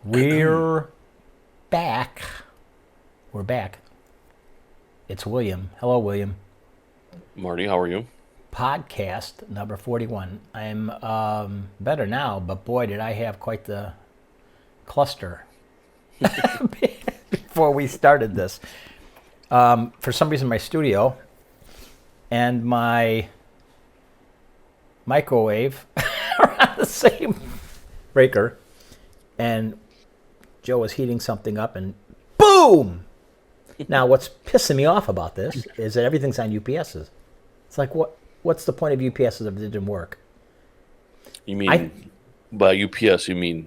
We're back. We're back. It's William. Hello, William. Marty, how are you? Podcast number 41. I'm better now, but boy, did I have quite the cluster before we started this. For some reason, my studio and my microwave are on the same breaker, and Joe was heating something up and boom! Now, what's pissing me off about this is that everything's on UPSs. It's like, what's the point of UPSs if it didn't work? You mean, by UPS, you mean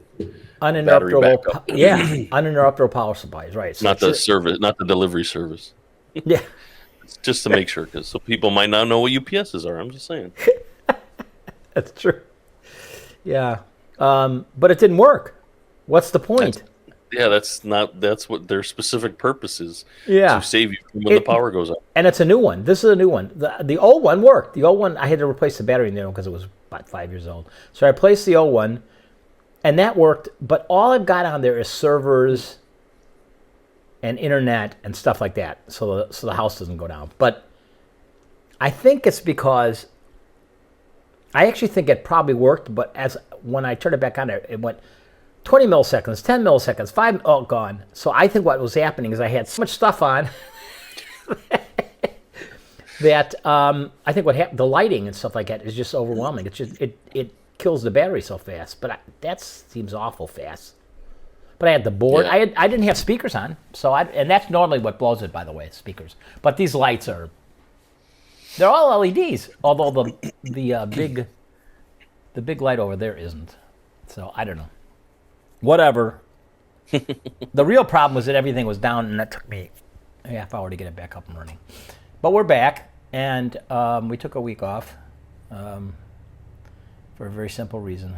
uninterruptible, battery backup. Yeah, uninterruptible power supplies, right. So not the service, not the delivery service. Yeah. It's just to make sure, because so people might not know what UPSs are. I'm just saying. That's true. Yeah. But it didn't work. What's the point? That's what their specific purpose is. Yeah. To save you when the power goes out. And it's a new one. This is a new one. The old one worked. The old one, I had to replace the battery in there because it was about 5 years old. So I replaced the old one, and that worked. But all I've got on there is servers and internet and stuff like that, so the house doesn't go down. But I think it's because I actually think it probably worked, but when I turned it back on, it went 20 milliseconds, 10 milliseconds, 5, gone. So I think what was happening is I had so much stuff on that I think what happened, the lighting and stuff like that is just overwhelming. It's just it kills the battery so fast. But that seems awful fast. But I had the board. Yeah. I didn't have speakers on, and that's normally what blows it, by the way, speakers. But these lights they're all LEDs, although the big light over there isn't. So I don't know. Whatever. The real problem was that everything was down, and that took me a half hour to get it back up and running. But we're back, and we took a week off for a very simple reason,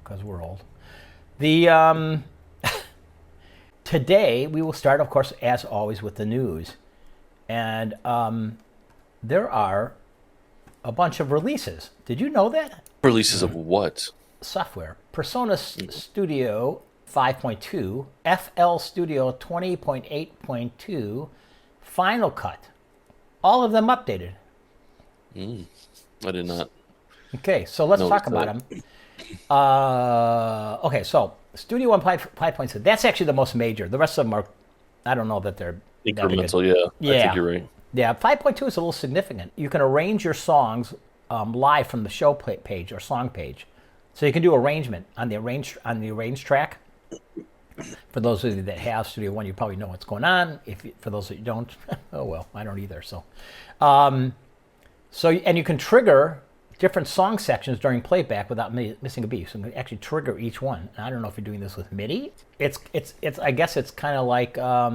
because we're old. Today we will start, of course, as always, with the news, and there are a bunch of releases. Did you know that? Releases of what? Software. Persona Studio 5.2, FL Studio 20.8.2, Final Cut. All of them updated. I did not. Okay, so let's talk about them. Okay, so Studio 1.5.6, that's actually the most major. The rest of them are, I don't know that they're incremental, yeah. I think you're right. Yeah, 5.2 is a little significant. You can arrange your songs live from the show page or song page. So you can do arrangement on the arranged track. For those of you that have Studio One, you probably know what's going on. For those that you don't, oh well, I don't either. So, and you can trigger different song sections during playback without missing a beat. So you can actually trigger each one. And I don't know if you're doing this with MIDI. It's I guess it's kind of like a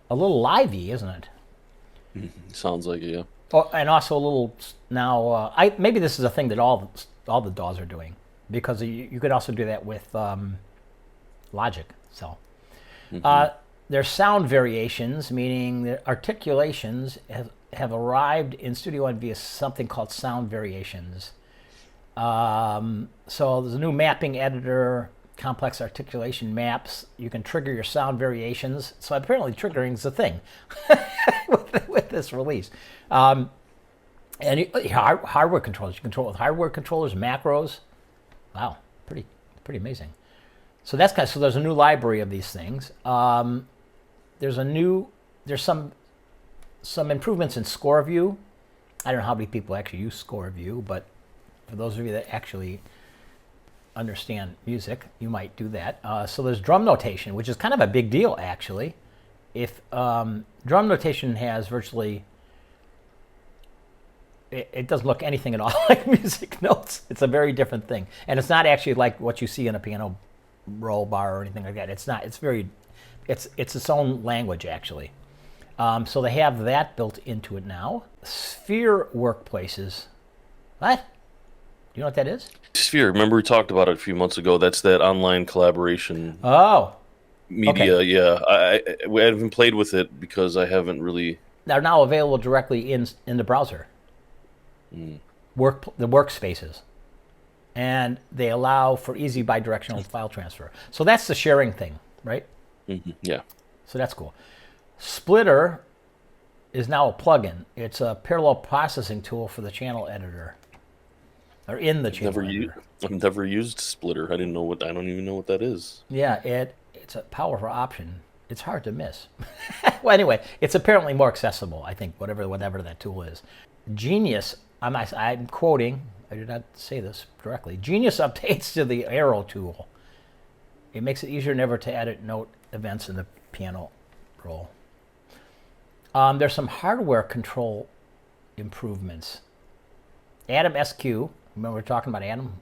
little livey, isn't it? Sounds like it, yeah. Oh, and also a little now. Maybe this is a thing that all the DAWs are doing, because you could also do that with Logic. So there's sound variations, meaning that articulations have arrived in Studio One via something called sound variations. So there's a new mapping editor, complex articulation maps. You can trigger your sound variations. So apparently triggering is a thing with this release. And hardware controllers. You control it with hardware controllers, macros. Wow, pretty amazing. So that's so there's a new library of these things. There's some improvements in score view. I don't know how many people actually use score view, but for those of you that actually understand music, you might do that. So there's drum notation, which is kind of a big deal, actually. If drum notation has virtually, it doesn't look anything at all like music notes. It's a very different thing, and it's not actually like what you see in a piano roll bar or anything like that. It's not. It's very. It's its own language actually. So they have that built into it now. Sphere workplaces. What? Do you know what that is? Sphere. Remember we talked about it a few months ago. That's that online collaboration Oh. media. Okay. Yeah, I haven't played with it because I haven't really. They're now available directly in the browser. The workspaces. And they allow for easy bidirectional file transfer. So that's the sharing thing, right? Yeah. So that's cool. Splitter is now a plugin. It's a parallel processing tool for the channel editor, or in the channel editor. I've never used Splitter. I don't even know what that is. Yeah, it's a powerful option. It's hard to miss. Well, anyway, it's apparently more accessible. I think whatever that tool is. Genius. I'm quoting. I did not say this directly. Genius updates to the arrow tool. It makes it easier than ever to edit note events in the piano roll. There's some hardware control improvements. Atom SQ, remember we were talking about Atom?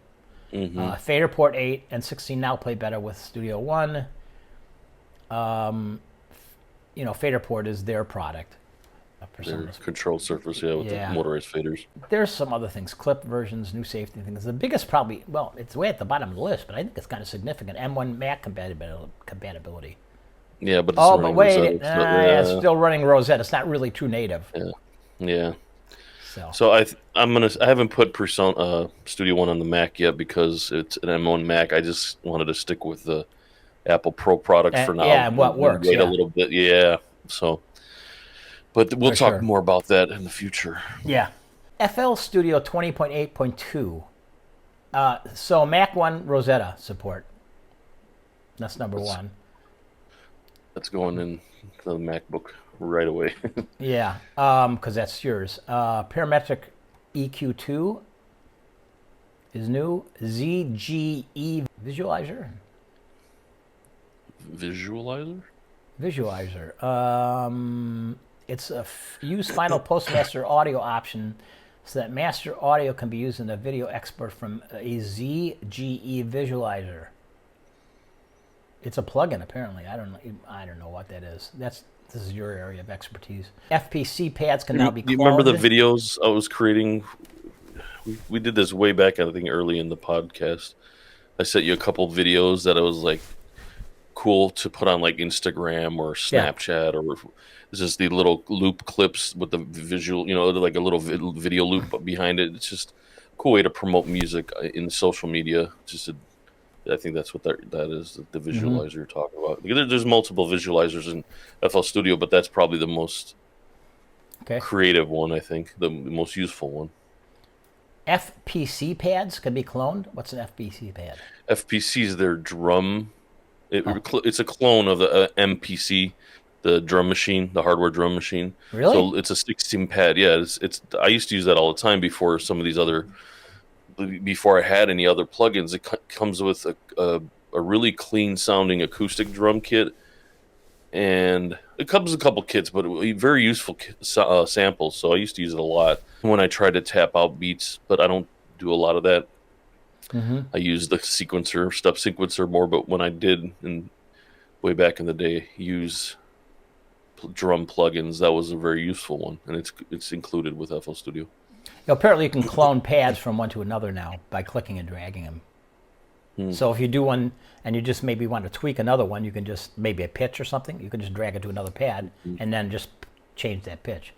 Fader port 8 and 16 now play better with Studio One. Fader port is their product. Their control surface, with the motorized faders. There's some other things, clip versions, new safety things. The biggest probably, it's way at the bottom of the list, but I think it's kind of significant. M1 Mac compatibility. Yeah, but but wait, it's still running Rosetta. It's not really true native. Yeah. So I haven't put Persona Studio One on the Mac yet because it's an M1 Mac. I just wanted to stick with the Apple Pro product for now. Yeah, and what works. Wait a little bit. Yeah. So, but we'll talk more about that in the future. Yeah. FL Studio 20.8.2. So Mac One Rosetta support. That's number one. That's going in the MacBook right away. Yeah, because that's yours. Parametric EQ2 is new. ZGE Visualizer. Visualizer. It's a use final postmaster audio option so that master audio can be used in a video export from a ZGE Visualizer. It's a plugin, apparently. I don't know what that is. This is your area of expertise. FPC pads can now be cloned. Do you remember the videos I was creating? We did this way back, I think, early in the podcast. I sent you a couple videos that I was like cool to put on like Instagram or Snapchat, or it's just the little loop clips with the visual, like a little video loop behind it. It's just a cool way to promote music in social media. I think that's what that is, the visualizer you're talking about. There's multiple visualizers in FL Studio, but that's probably the most creative one, I think, the most useful one. FPC pads can be cloned? What's an FPC pad? FPC is their drum. It's a clone of the MPC, the drum machine, the hardware drum machine. Really? So it's a 16 pad. Yeah, I used to use that all the time before I had any other plugins. It comes with a really clean sounding acoustic drum kit, and it comes with a couple kits, but very useful samples. So I used to use it a lot when I tried to tap out beats, but I don't do a lot of that. I use the step sequencer more, but when I did, way back in the day, use drum plugins, that was a very useful one, and it's included with FL Studio. Apparently you can clone pads from one to another now by clicking and dragging them. So if you do one and you just maybe want to tweak another one, you can just, maybe a pitch or something, you can just drag it to another pad and then just change that pitch.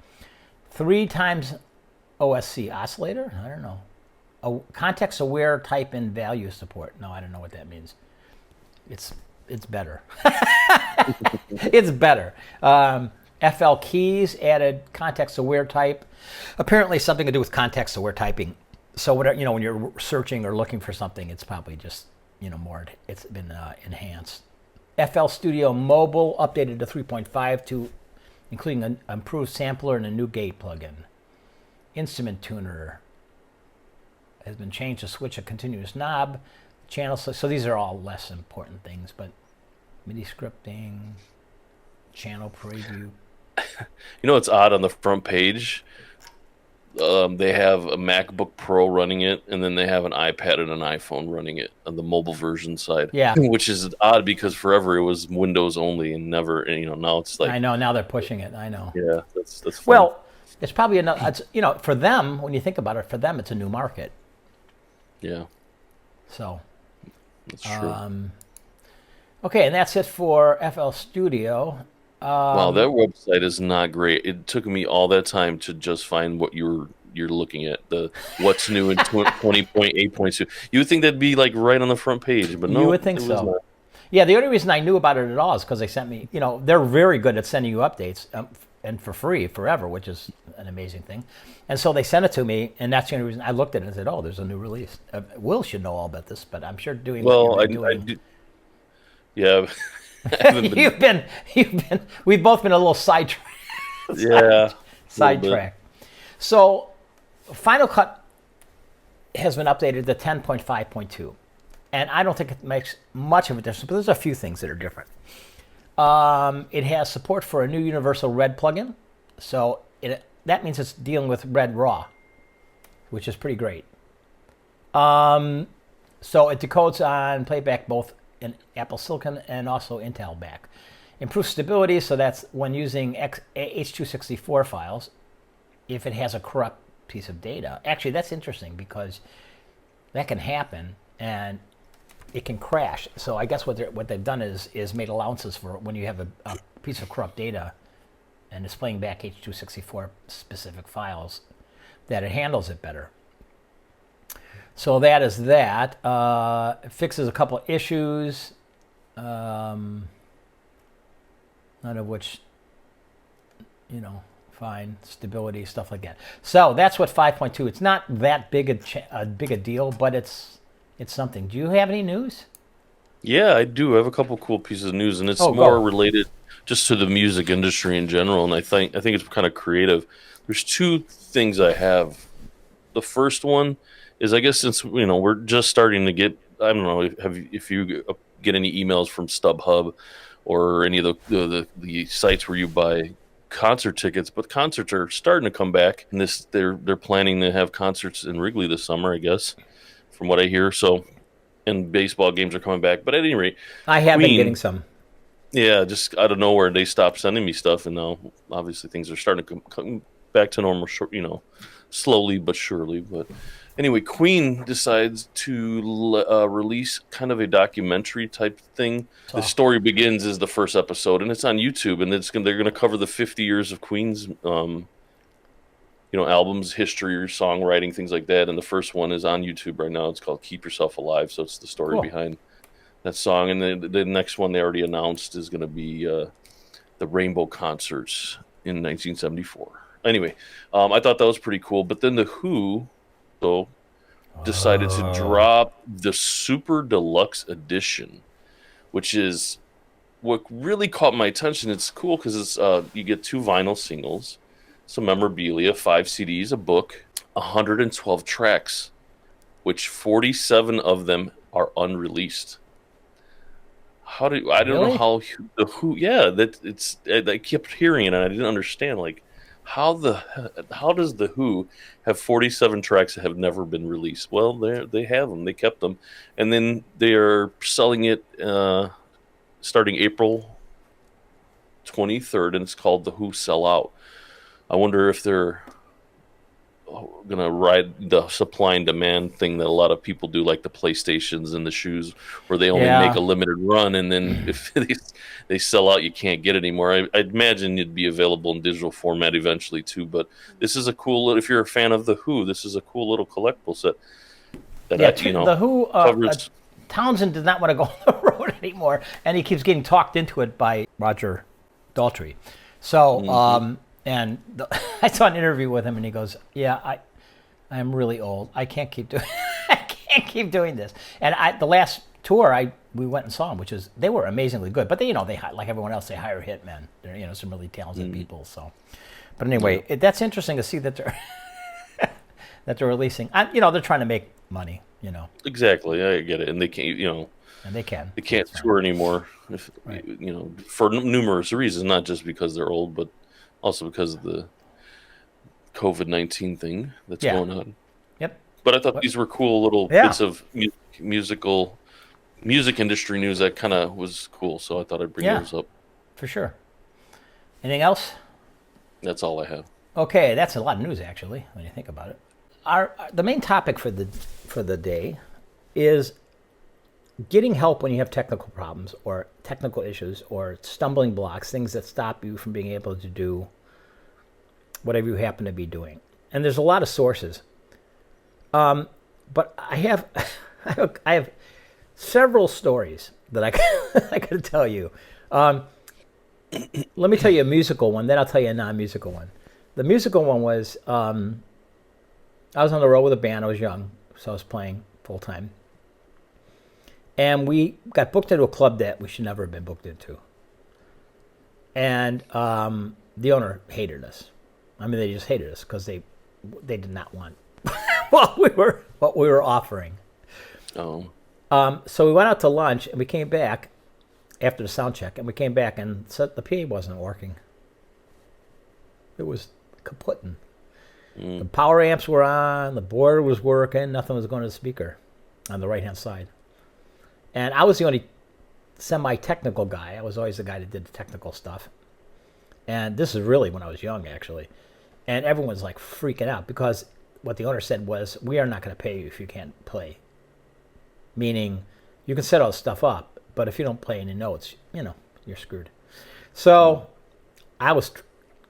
3 times OSC oscillator? I don't know. Context-aware type in value support. No, I don't know what that means. It's better. It's better. FL keys added context-aware type. Apparently something to do with context-aware typing. So whatever, when you're searching or looking for something, it's probably just more. It's been enhanced. FL Studio Mobile updated to 3.5 including an improved sampler and a new gate plugin. Instrument tuner has been changed to switch a continuous knob. Channel, so these are all less important things, but MIDI scripting, channel preview. It's odd on the front page. They have a MacBook Pro running it, and then they have an iPad and an iPhone running it on the mobile version side. Yeah. Which is odd because forever it was Windows only and never, and, now it's like, I know, now they're pushing it. I know. yeah, that's fun. Well, it's probably enough. For them, when you think about it, for them, it's a new market. Yeah, So, that's true. Okay, and that's it for FL Studio. Wow, that website is not great. It took me all that time to just find what you're looking at, the what's new in 20.8.2. You would think that'd be like right on the front page, but no, You would think it was so. not. Yeah, the only reason I knew about it at all is because they sent me, they're very good at sending you updates and for free forever, which is an amazing thing. And so they sent it to me, and that's the only reason I looked at it and said, oh, there's a new release. Will should know all about this, but I'm sure doing Well, what you're doing. Yeah, I haven't been, We've both been a little sidetracked. yeah, Sidetracked. So Final Cut has been updated to 10.5.2. And I don't think it makes much of a difference, but there's a few things that are different. It has support for a new universal red plugin. So that means it's dealing with red raw, which is pretty great. So it decodes on playback both in Apple Silicon and also Intel back. Improves stability, so that's when using H.264 files, if it has a corrupt piece of data. Actually, that's interesting because that can happen and it can crash. So I guess what they've done is made allowances for when you have a piece of corrupt data and it's playing back H.264 specific files, that it handles it better. So that is that. It fixes a couple issues, none of which, fine, stability, stuff like that. So that's what 5.2. It's not that big a deal, but it's something. Do you have any news? Yeah, I do. I have a couple cool pieces of news, and it's Oh, more go. related just to the music industry in general. And I think it's kind of creative. There's two things I have. The first one is, I guess, since we're just starting to get, I don't know if you get any emails from StubHub or any of the sites where you buy concert tickets, but concerts are starting to come back, and they're planning to have concerts in Wrigley this summer, I guess, from what I hear. So, and baseball games are coming back. But at any rate, I have been Queen, getting some. yeah, just out of nowhere they stopped sending me stuff, and now obviously things are starting to come back to normal, slowly but surely. But anyway, Queen decides to release kind of a documentary type thing. The story begins is the first episode, and it's on YouTube, and they're going to cover the 50 years of Queen's albums, history, songwriting, things like that. And the first one is on YouTube right now. It's called Keep Yourself Alive. So it's the story behind that song. And the next one they already announced is going to be the Rainbow Concerts in 1974. Anyway, I thought that was pretty cool. But then the Who decided to drop the Super Deluxe Edition, which is what really caught my attention. It's cool because it's you get 2 vinyl singles, some memorabilia, 5 CDs, a book, 112 tracks, which 47 of them are unreleased. I don't know how the Who. Yeah, I kept hearing it and I didn't understand. Like, how does the Who have 47 tracks that have never been released? Well, they have them. They kept them, and then they are selling it starting April 23rd, and it's called The Who Sell Out. I wonder if they're going to ride the supply and demand thing that a lot of people do, like the PlayStations and the shoes, where they only make a limited run, and then if they sell out, you can't get it anymore. I'd imagine it'd be available in digital format eventually too, but this is a cool little, if you're a fan of The Who, this is a cool little collectible set. The Who, covers. Townsend did not want to go on the road anymore, and he keeps getting talked into it by Roger Daltrey. So, I saw an interview with him, and he goes, "Yeah, I'm really old. I can't keep doing this." And the last tour, we went and saw them, they were amazingly good. But they like everyone else, they hire hitmen. They're some really talented people. So, but anyway, that's interesting to see that they're releasing. They're trying to make money. Exactly, I get it, and they can't. And they can't tour anymore, for numerous reasons, not just because they're old, but also because of the COVID-19 thing that's Yeah. going on. Yep. But I thought these were cool little Yeah. bits of music industry news that kind of was cool. So I thought I'd bring those up. For sure. Anything else? That's all I have. Okay, that's a lot of news actually when you think about it. The main topic for the day is getting help when you have technical problems or technical issues or stumbling blocks, things that stop you from being able to do whatever you happen to be doing. And there's a lot of sources. But I have several stories that I could tell you. Let me tell you a musical one, then I'll tell you a non-musical one. The musical one was, I was on the road with a band. I was young, so I was playing full time. And we got booked into a club that we should never have been booked into. And the owner hated us. I mean, they just hated us because they did not want what we were offering. Oh. So we went out to lunch and we came back after the sound check, and we came back and said the PA wasn't working. It was kaputting. The power amps were on, the board was working, nothing was going to the speaker on the right-hand side. And I was the only semi-technical guy. I was always the guy that did the technical stuff. And this is really when I was young, actually. And everyone was like freaking out because what the owner said was, we are not going to pay you if you can't play. Meaning, you can set all this stuff up, but if you don't play any notes, you're screwed. So I was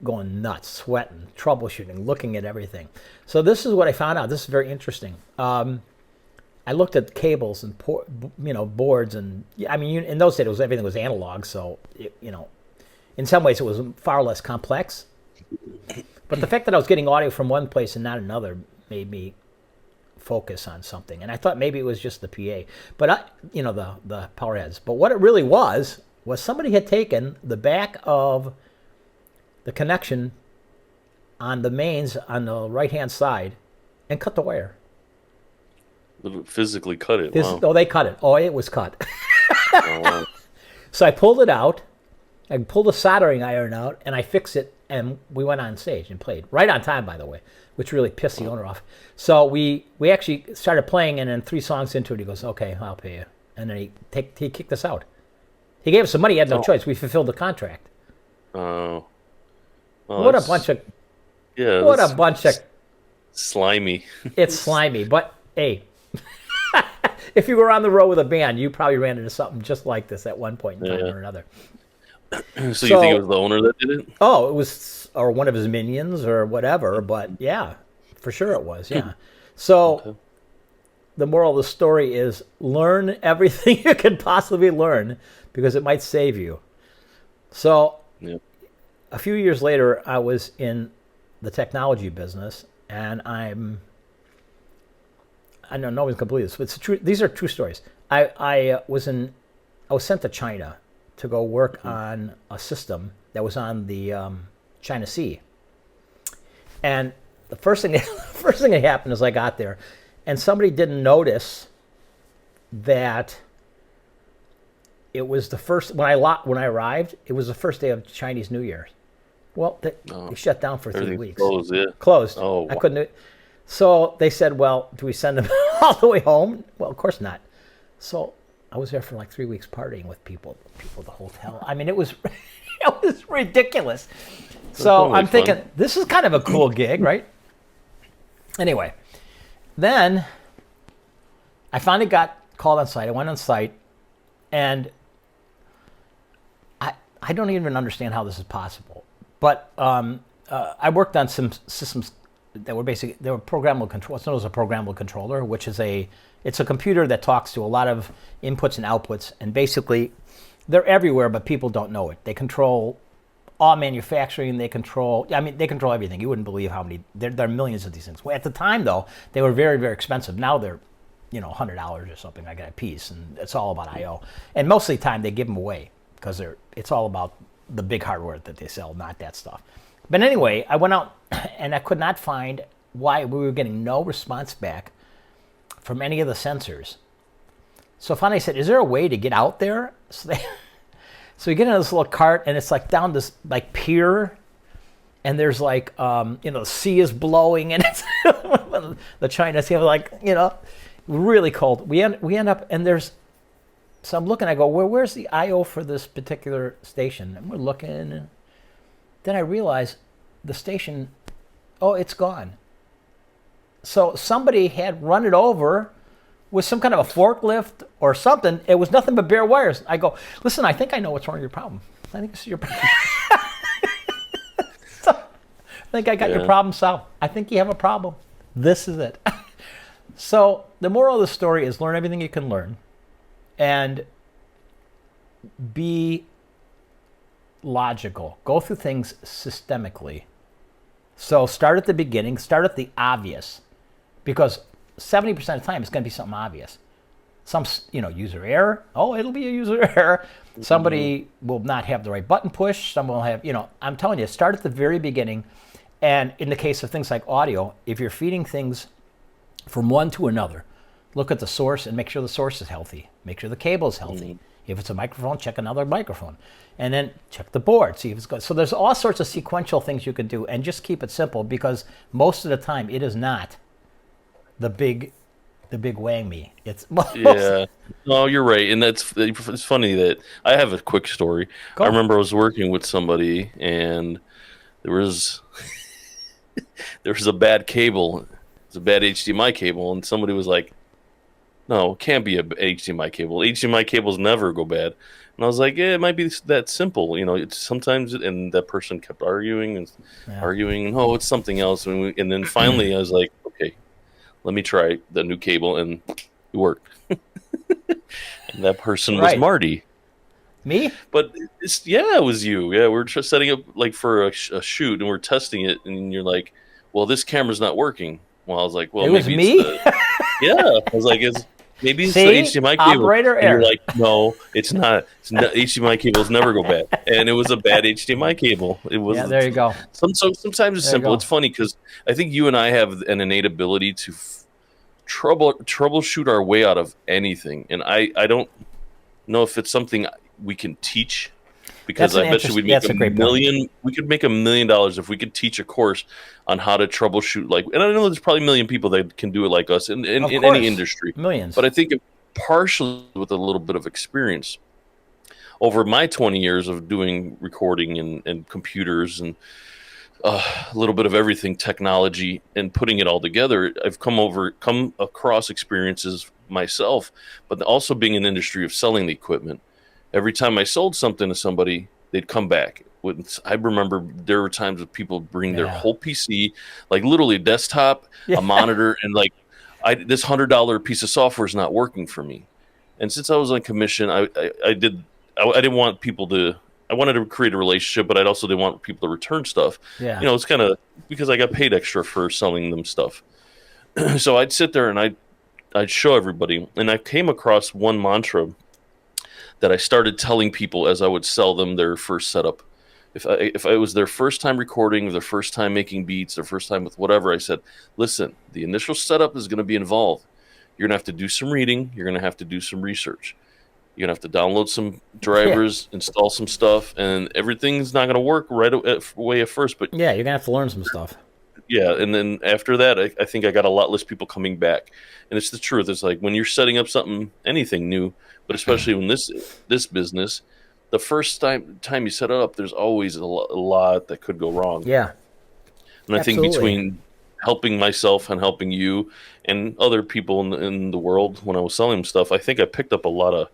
going nuts, sweating, troubleshooting, looking at everything. So this is what I found out. This is very interesting. I looked at cables and boards, and I mean, in those days everything was analog, so in some ways it was far less complex. But the fact that I was getting audio from one place and not another made me focus on something, and I thought maybe it was just the PA, but the power heads. But what it really was somebody had taken the back of the connection on the mains on the right-hand side and cut the wire. Physically cut it. Wow. Oh, they cut it. Oh, it was cut. Oh. So I pulled it out. I pulled a soldering iron out, and I fixed it, and we went on stage and played. Right on time, by the way, which really pissed the owner off. So we actually started playing, and then 3 songs into it, he goes, okay, I'll pay you. And then he kicked us out. He gave us some money. He had no choice. We fulfilled the contract. Oh. Well, What a bunch of... Yeah. What a bunch of... Slimy. It's slimy, but hey... If you were on the road with a band, you probably ran into something just like this at one point in time or another. So you think it was the owner that did it? Oh, it was, or one of his minions or whatever, but yeah, for sure it was, yeah. So the moral of the story is learn everything you can possibly learn because it might save you. So a few years later, I was in the technology business, and I know no one's going to believe this, but it's true. These are true stories. I was sent to China to go work on a system that was on the China Sea. And the first thing that happened is I got there, and somebody didn't notice that it was the first when I arrived. It was the first day of Chinese New Year. Well, they shut down for 3 weeks. Closed, yeah. Closed. Oh, wow. I couldn't. So they said, well, do we send them all the way home? Well, of course not. So I was there for like 3 weeks partying with people at the hotel. I mean, it was ridiculous. So I'm thinking, this is kind of a cool gig, right? Anyway, then I finally got called on site. I went on site, and I don't even understand how this is possible. But I worked on some systems that were programmable control. It's known as a programmable controller, which is it's a computer that talks to a lot of inputs and outputs, and basically they're everywhere, but people don't know it. They control all manufacturing. They control everything. You wouldn't believe how many. There are millions of these things. Well, at the time, though, they were very, very expensive. Now they're $100 or something like that a piece, and it's all about I/O. And most of the time, they give them away because it's all about the big hardware that they sell, not that stuff. But anyway, I went out and I could not find why we were getting no response back from any of the sensors. So finally I said, is there a way to get out there? So we get in this little cart, and it's like down this like pier, and there's like, the sea is blowing, and it's the China Sea, like, really cold. We end up, and so I'm looking, I go, where's the I/O for this particular station? And we're looking, and then I realize the station, it's gone. So somebody had run it over with some kind of a forklift or something. It was nothing but bare wires. I go, listen, I think I know what's wrong with your problem. I think this is your problem. So, I think I got your problem solved. I think you have a problem. This is it. So the moral of the story is learn everything you can learn and be logical. Go through things systemically. So start at the beginning, start at the obvious, because 70% of the time it's going to be something obvious. Some, user error. Oh, it'll be a user error. Somebody will not have the right button push. Some will have, I'm telling you, start at the very beginning. And in the case of things like audio, if you're feeding things from one to another, look at the source and make sure the source is healthy. Make sure the cable is healthy. If it's a microphone, check another microphone. And then check the board, see if it's good. So there's all sorts of sequential things you can do, and just keep it simple, because most of the time it is not the big whammy. It's Yeah. No, you're right. And it's funny that I have a quick story. Go. I remember I was working with somebody, and there was a bad cable. It's a bad HDMI cable, and somebody was like, no, it can't be a HDMI cable. HDMI cables never go bad. And I was like, yeah, it might be that simple. It's sometimes, and that person kept arguing and arguing, and it's something else. And then finally I was like, okay, let me try the new cable, and it worked. And that person was Marty. Me? But it was you. Yeah, we're just setting up like for a shoot, and we're testing it, and you're like, well, this camera's not working. Well, I was like, well, it maybe was me? I was like, maybe it's the HDMI cable. Operator and error. You're like, no, it's not. HDMI cables never go bad, and it was a bad HDMI cable. It was. Yeah, there you go. Sometimes it's simple. It's funny because I think you and I have an innate ability to troubleshoot our way out of anything, and I don't know if it's something we can teach. Because I bet you we'd make $1 million. We could make $1 million if we could teach a course on how to troubleshoot. And I know there's probably 1 million people that can do it like us in any industry. Millions. But I think partially with a little bit of experience over my 20 years of doing recording and computers and a little bit of everything, technology, and putting it all together, I've come across experiences myself, but also being in the industry of selling the equipment. Every time I sold something to somebody, they'd come back. I remember there were times that people bring their whole PC, like literally a desktop, a monitor, and this $100 piece of software is not working for me. And since I was on commission, I didn't want people to. I wanted to create a relationship, but I also didn't want people to return stuff. Yeah. It's kind of because I got paid extra for selling them stuff. So I'd sit there and I'd show everybody, and I came across one mantra that I started telling people as I would sell them their first setup. If it was their first time recording, their first time making beats, their first time with whatever, I said, listen, the initial setup is going to be involved. You're going to have to do some reading. You're going to have to do some research. You're going to have to download some drivers, install some stuff, and everything's not going to work right away at first. But yeah, you're going to have to learn some stuff. Yeah, and then after that, I think I got a lot less people coming back. And it's the truth. It's like when you're setting up anything new, but especially in this business, the first time you set it up, there's always a lot that could go wrong. Yeah. And I think between helping myself and helping you and other people in the world when I was selling stuff, I think I picked up a lot of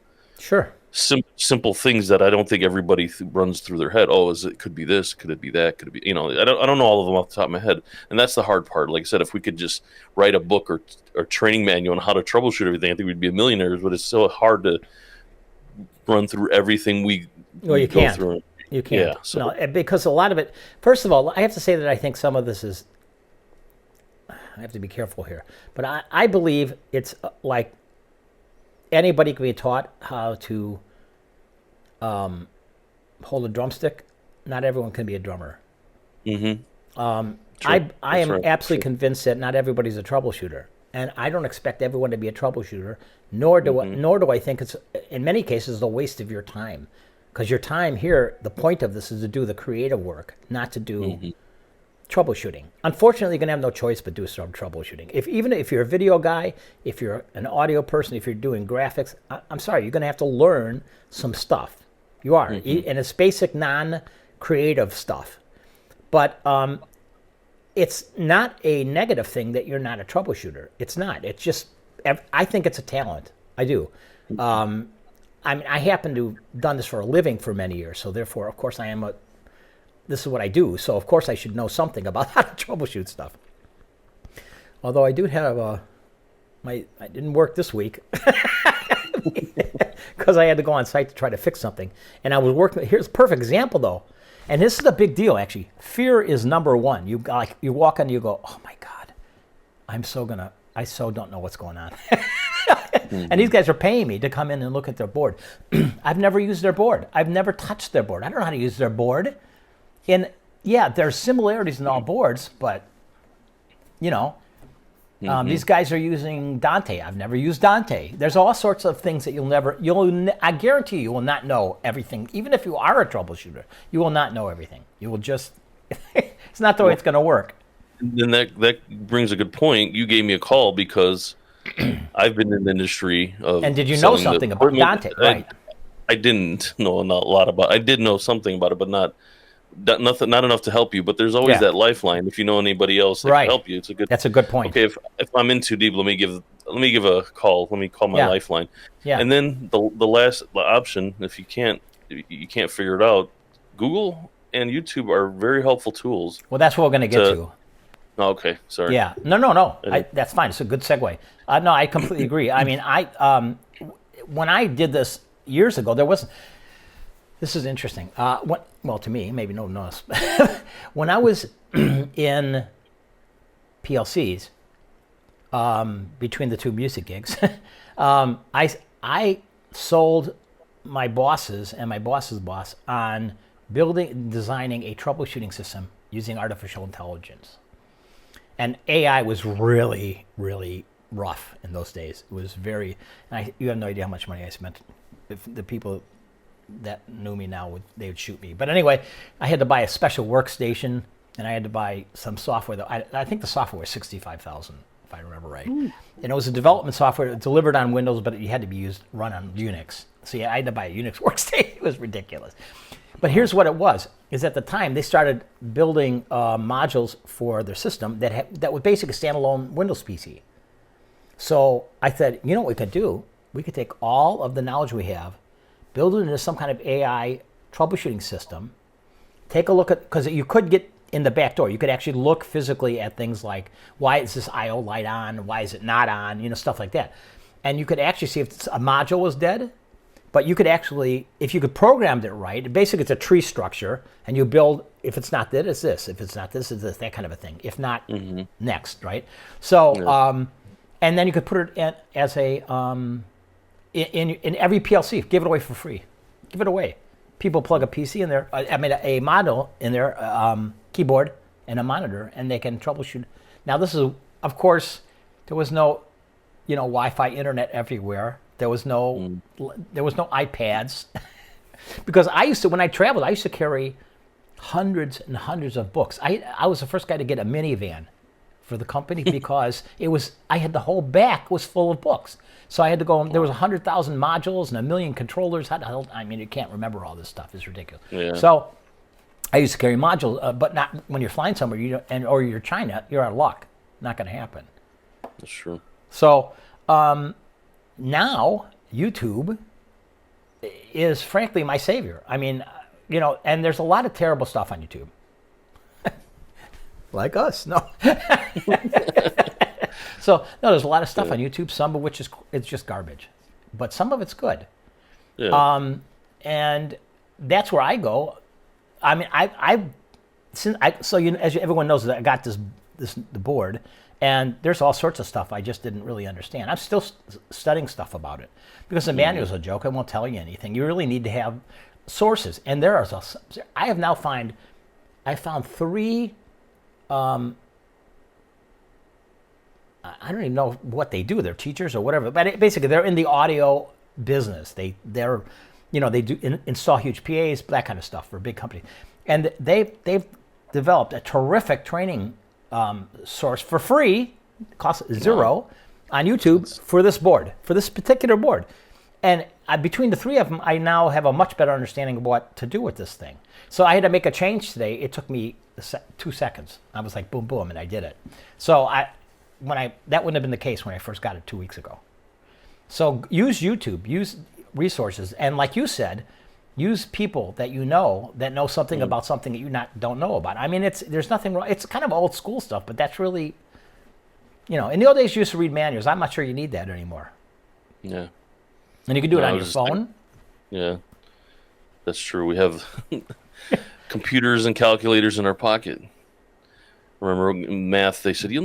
simple things that I don't think everybody runs through their head. Oh, it could be this, could it be that, could it be, I don't know all of them off the top of my head. And that's the hard part. Like I said, if we could just write a book or training manual on how to troubleshoot everything, I think we'd be millionaires, but it's so hard to run through everything we go can't. through. You can't. Yeah, so. No, because a lot of it, first of all, I have to say that I think some of this is, I have to be careful here, but I believe it's like anybody can be taught how to hold a drumstick. Not everyone can be a drummer. Mm-hmm. I am absolutely convinced that not everybody's a troubleshooter, and I don't expect everyone to be a troubleshooter. Nor do I think it's in many cases a waste of your time, because your time here, the point of this is to do the creative work, not to do troubleshooting. Unfortunately, you're going to have no choice but do some troubleshooting. Even if you're a video guy, if you're an audio person, if you're doing graphics, I'm sorry, you're going to have to learn some stuff. You are. Mm-hmm. And it's basic, non-creative stuff. But it's not a negative thing that you're not a troubleshooter. It's not. It's just, I think it's a talent. I do. I happen to have done this for a living for many years, so therefore, of course, this is what I do, so of course I should know something about how to troubleshoot stuff. Although I do have it didn't work this week because I had to go on site to try to fix something. And I was working, here's a perfect example though, and this is a big deal actually. Fear is number one. You walk in and you go, oh my God, I so don't know what's going on. And these guys are paying me to come in and look at their board. I've never used their board. I've never touched their board. I don't know how to use their board. And yeah, there's similarities in all boards, but these guys are using Dante. I've never used Dante. There's all sorts of things that I guarantee you will not know everything. Even if you are a troubleshooter, you will not know everything. You will just, it's not the way it's going to work. Then that brings a good point. You gave me a call because I've been in the industry of. And did you know something about Dante? Right. I didn't know a lot about. I did know something about it, but not enough to help you. But there's always that lifeline. If you know anybody else that can help you, it's a good. That's a good point. Okay, if I'm in too deep, let me give a call. Let me call my lifeline. Yeah. And then the last option, if you can't figure it out, Google and YouTube are very helpful tools. Well, that's what we're going to get to. Oh, okay, sorry. Yeah, no. That's fine. It's a good segue. No, I completely agree. I mean, when I did this years ago, there wasn't. This is interesting. Well, to me, maybe no one knows. When I was in PLCs, between the two music gigs, I sold my bosses and my boss's boss on designing a troubleshooting system using artificial intelligence. And AI was really, really rough in those days. It was very, you have no idea how much money I spent. If the people that knew me now, they would shoot me. But anyway, I had to buy a special workstation, and I had to buy some software. I think the software was $65,000, if I remember right. And it was a development software delivered on Windows, but it had to be run on Unix. So yeah, I had to buy a Unix workstation. It was ridiculous. But here's what it was, is at the time they started building modules for their system that was basically a standalone Windows PC. So I said, you know what we could do? We could take all of the knowledge we have, build it into some kind of AI troubleshooting system, take a look at, because you could get in the back door, you could actually look physically at things like, why is this I/O light on? Why is it not on? Stuff like that. And you could actually see if a module was dead. But you could actually, if you could program it right, basically it's a tree structure, and you build, if it's not this, it's this. If it's not this, it's this, that kind of a thing. If not, next, right? So, and then you could put it in, as a, in every PLC, give it away for free. Give it away. People plug a PC in there, a model in their keyboard and a monitor, and they can troubleshoot. Now this is, of course, there was no, Wi-Fi internet everywhere. There was no iPads, because when I traveled, I used to carry hundreds and hundreds of books. I was the first guy to get a minivan for the company because I had the whole back was full of books. So I had to go. There was 100,000 modules and 1 million controllers. How the hell? I mean, you can't remember all this stuff. It's ridiculous. Yeah. So I used to carry modules, but not when you're flying somewhere. Or you're China. You're out of luck. Not going to happen. That's true. So. Now, YouTube is frankly my savior. I mean, and there's a lot of terrible stuff on YouTube. Like us, no. So, no, there's a lot of stuff on YouTube, some of which it's just garbage. But some of it's good. Yeah. And that's where I go. I mean, as everyone knows, that I got the board. And there's all sorts of stuff I just didn't really understand. I'm still studying stuff about it because the manual's a joke. It won't tell you anything. You really need to have sources. And I found 3. I don't even know what they do. They're teachers or whatever. But basically, they're in the audio business. They do install huge PAs, that kind of stuff for a big company. And they've developed a terrific training source for free, costs zero, on YouTube for this board, for this particular board. And between the three of them, I now have a much better understanding of what to do with this thing. So I had to make a change today. It took me 2 seconds. I was like, boom, boom, and I did it. So that wouldn't have been the case when I first got it 2 weeks ago. So use YouTube, use resources, and like you said, use people that you know that know something about something that you don't know about. I mean, there's nothing wrong. It's kind of old school stuff, but that's really, in the old days you used to read manuals. I'm not sure you need that anymore. Yeah. And you can do it on your phone. Yeah, that's true. We have computers and calculators in our pocket. Remember in math, they said you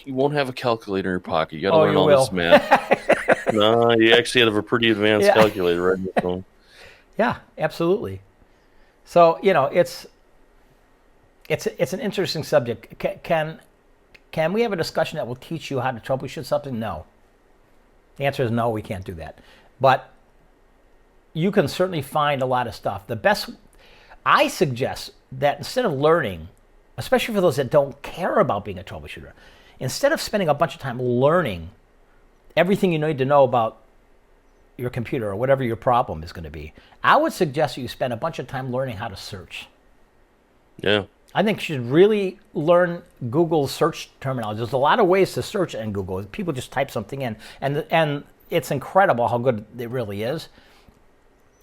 won't have a calculator in your pocket. You got to learn all this math. No, you actually have a pretty advanced calculator right in your phone. Yeah, absolutely. So it's an interesting subject. Can we have a discussion that will teach you how to troubleshoot something? No. The answer is no, we can't do that. But you can certainly find a lot of stuff. I suggest that instead of learning, especially for those that don't care about being a troubleshooter, instead of spending a bunch of time learning everything you need to know about your computer or whatever your problem is going to be, I would suggest you spend a bunch of time learning how to search. Yeah. I think you should really learn Google's search terminology. There's a lot of ways to search in Google. People just type something in, and it's incredible how good it really is.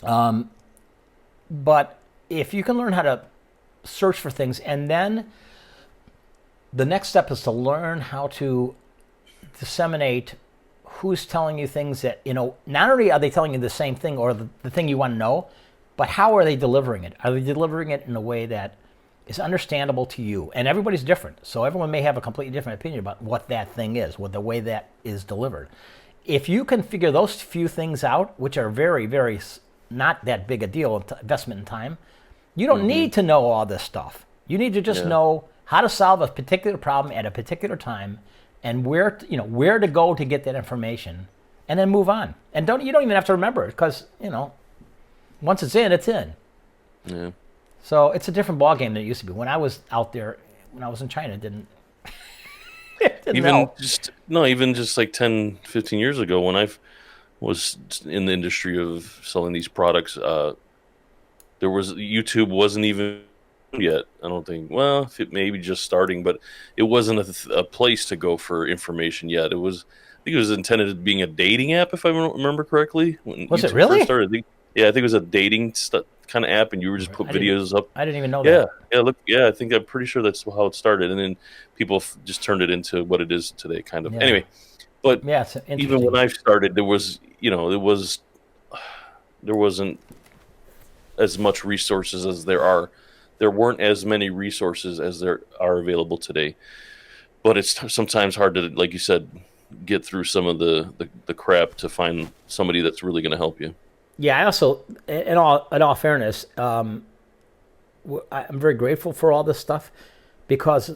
But if you can learn how to search for things, and then the next step is to learn how to disseminate who's telling you things that, not only are they telling you the same thing or the thing you want to know, but how are they delivering it? Are they delivering it in a way that is understandable to you? And everybody's different. So everyone may have a completely different opinion about what that thing is, what the way that is delivered. If you can figure those few things out, which are very, very not that big a deal, investment in time, you don't need to know all this stuff. You need to just know how to solve a particular problem at a particular time and where to go to get that information, and then move on. And you don't even have to remember it, because, once it's in, it's in. Yeah. So it's a different ballgame than it used to be. When I was out there, when I was in China, didn't know. Even just like 10, 15 years ago, when I was in the industry of selling these products, YouTube wasn't even yet. I don't think. Well, it may be just starting, but it wasn't a place to go for information yet. I think it was intended as being a dating app, if I remember correctly. When was YouTube it really? First started, I think it was a dating kind of app, and you were just put videos up. I didn't even know that. I'm pretty sure that's how it started, and then people just turned it into what it is today, kind of. Yeah. Anyway, but even when I started, there wasn't as much resources as there are. There weren't as many resources as there are available today. But it's sometimes hard to, like you said, get through some of the crap to find somebody that's really going to help you. Yeah, I also, in all fairness, I'm very grateful for all this stuff, because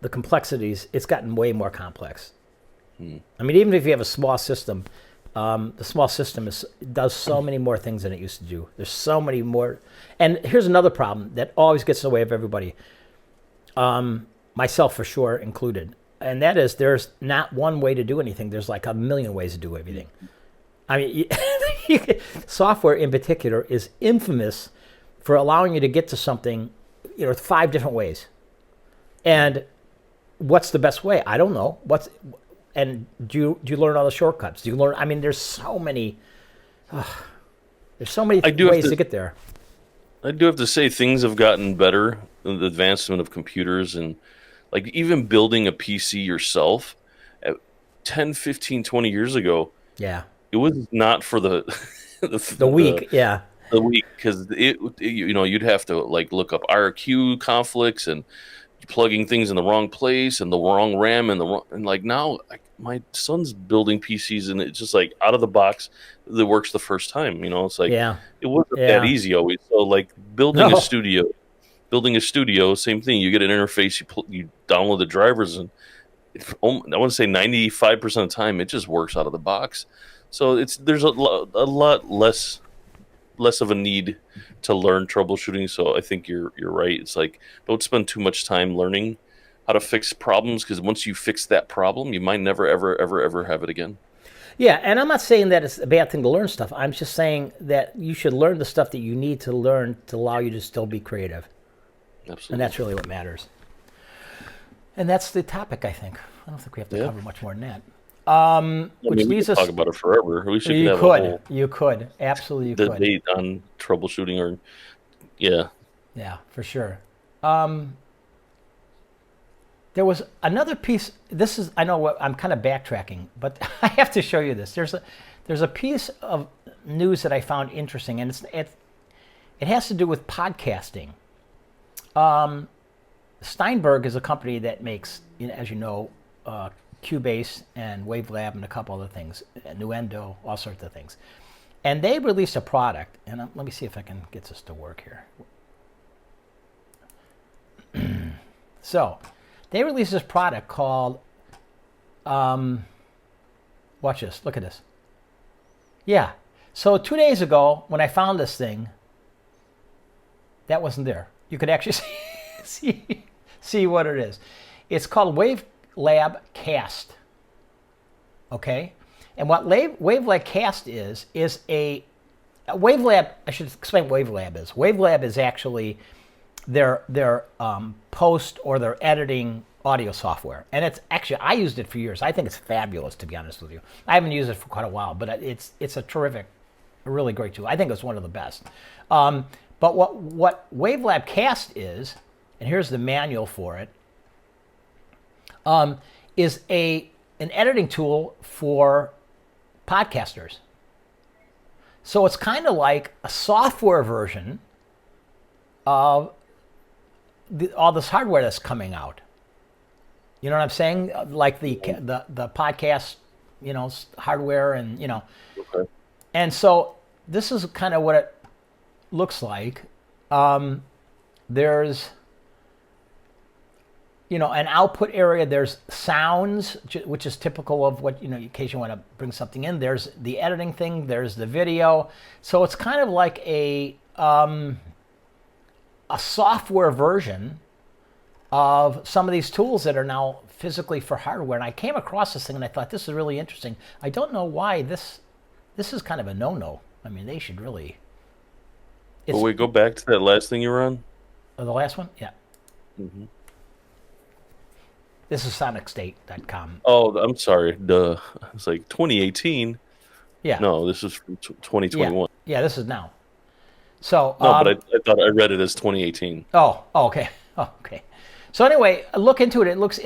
the complexities, it's gotten way more complex. I mean, even if you have a small system, the small system does so many more things than it used to do. There's so many more. And here's another problem that always gets in the way of everybody, myself for sure included, and that is there's not one way to do anything. There's like a million ways to do everything. I mean, software in particular is infamous for allowing you to get to something, 5 different ways. And what's the best way? I don't know. And do you learn all the shortcuts? Do you learn? I mean, there's so many ways to get there. I do have to say things have gotten better. The advancement of computers, and like even building a PC yourself 10, 15, 20 years ago. Yeah. It was not for the weak, the weak, because you'd have to like look up IRQ conflicts and plugging things in the wrong place and the wrong RAM and like now my son's building PCs and it's just like out of the box that works the first time. It's like it wasn't that easy always. So like building a studio, same thing. You get an interface, you download the drivers, and I want to say 95% of the time it just works out of the box. So there's a lot less less of a need to learn troubleshooting. So I think you're right. It's like, don't spend too much time learning how to fix problems, because once you fix that problem, you might never ever have it again. Yeah, and I'm not saying that it's a bad thing to learn stuff. I'm just saying that you should learn the stuff that you need to learn to allow you to still be creative. Absolutely. And that's really what matters. And that's the topic, I think. I don't think we have to cover much more than that. Which we leads could us. talk about it forever. We should You have could. a whole You could. Absolutely, you could. debate on troubleshooting, or Yeah, for sure. There was another piece. This is, I know what I'm kind of backtracking, but I have to show you this. There's a piece of news that I found interesting, and it has to do with podcasting. Steinberg is a company that makes, as you know, Cubase and Wavelab and a couple other things, Nuendo, all sorts of things. And they released a product, and let me see if I can get this to work here. So, they released this product called, watch this, look at this. Yeah, so 2 days ago, when I found this thing, that wasn't there. You could actually see what it is. It's called Wavelab Cast, okay? And what Wavelab Cast is a Wavelab, I should explain what Wavelab is. Wavelab is actually their post or their editing audio software. And it's actually, I used it for years. I think it's fabulous, to be honest with you. I haven't used it for quite a while, but it's a terrific, a really great tool. I think it's one of the best. But what Wavelab Cast is, and here's the manual for it, is an editing tool for podcasters. So it's kind of like a software version of all this hardware that's coming out. You know what I'm saying? Like the podcast, hardware and, Okay. And so this is kind of what it looks like. There's, an output area. There's sounds, which is typical of what, in case you want to bring something in. There's the editing thing. There's the video. So it's kind of like a software version of some of these tools that are now physically for hardware. And I came across this thing and I thought, this is really interesting. I don't know why this is kind of a no-no. I mean, they should really. Well, wait, go back to that last thing you were on. Oh, the last one? Yeah. Mm-hmm. This is sonicstate.com. Oh, I'm sorry. Duh. It's like 2018. Yeah. No, this is from 2021. Yeah, this is now. So. No, but I thought I read it as 2018. Oh, okay. Oh, okay. So anyway, look into it. It looks